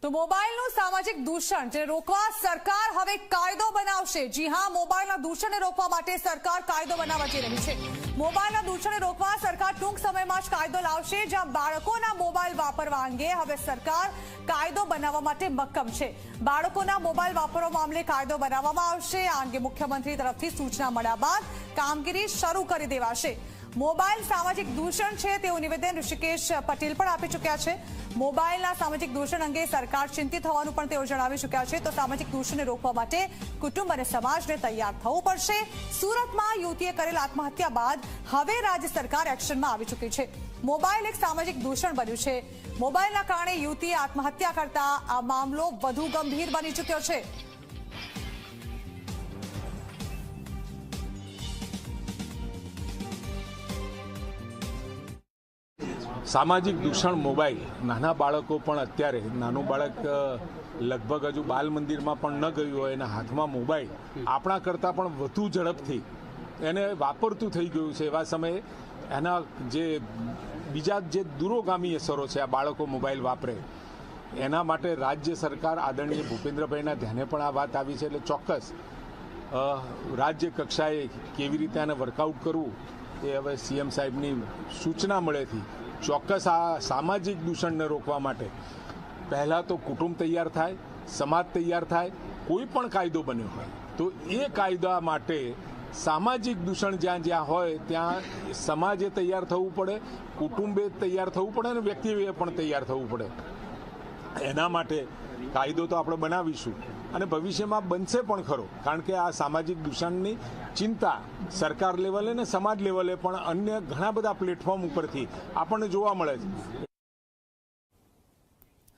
તો મોબાઈલનું સામાજિક દૂષણ જે રોકવા સરકાર હવે કાયદો બનાવશે। જી હા, મોબાઈલના દૂષણને રોકવા માટે સરકાર કાયદો બનાવવા જઈ રહી છે। મોબાઈલના દૂષણને રોકવા સરકાર ટૂંક સમયમાં જ કાયદો લાવશે, જ્યાં બાળકોના મોબાઈલ વાપરવા અંગે હવે સરકાર કાયદો બનાવવા માટે મક્કમ છે। બાળકોના મોબાઈલ વાપરવા મામલે કાયદો બનાવવામાં આવશે। આ અંગે મુખ્યમંત્રી તરફથી સૂચના મળ્યા બાદ કામગીરી શરૂ કરી દેવાશે। મોબાઈલ સામાજિક દૂષણ છે તેવું નિવેદન ઋષિકેશ પટેલ પણ આપી ચૂક્યા છે। મોબાઈલના સામાજિક દૂષણ અંગે સરકાર ચિંતિત હોવાનું પણ તેઓ જણાવી ચૂક્યા છે। તો સામાજિક દૂષણને રોકવા માટે કુટુંબ અને સમાજને તૈયાર થવું પડશે। સુરતમાં યુવતીએ કરેલ આત્મહત્યા બાદ હવે રાજ્ય સરકાર એક્શનમાં આવી ચૂકી છે। મોબાઈલ એક સામાજિક દૂષણ બન્યું છે। મોબાઈલના કારણે યુવતીએ આત્મહત્યા કરતા આ મામલો વધુ ગંભીર બની ચૂક્યો છે। સામાજિક દૂષણ મોબાઈલ નાના બાળકો પણ અત્યારે નાનું બાળક લગભગ હજુ બાલ મંદિરમાં પણ ન ગયું હોય એના હાથમાં મોબાઈલ આપણા કરતાં પણ વધુ ઝડપથી એને વાપરતું થઈ ગયું છે। એવા સમયે એના જે બીજા જે દૂરોગામી અસરો છે, આ બાળકો મોબાઈલ વાપરે એના માટે રાજ્ય સરકાર આદરણીય ભૂપેન્દ્રભાઈના ધ્યાને પણ આ વાત આવી છે। એટલે ચોક્કસ રાજ્ય કક્ષાએ કેવી રીતે આને વર્કઆઉટ કરવું એ હવે સીએમ સાહેબની સૂચના મળેથી ચોક્કસ આ સામાજિક દૂષણને રોકવા માટે પહેલાં તો કુટુંબ તૈયાર થાય, સમાજ તૈયાર થાય। કોઈ પણ કાયદો બન્યો હોય તો એ કાયદા માટે સામાજિક દૂષણ જ્યાં જ્યાં હોય ત્યાં સમાજે તૈયાર થવું પડે, કુટુંબે તૈયાર થવું પડે અને વ્યક્તિએ પણ તૈયાર થવું પડે। એના માટે કાયદો તો આપણે બનાવીશું અને ભવિષ્યમાં બનશે પણ ખરો, કારણ કે આ સામાજિક દૂષણની ચિંતા સરકાર લેવલે અને સમાજ લેવલે પણ અન્ય ઘણા બધા પ્લેટફોર્મ ઉપરથી આપણને જોવા મળે છે।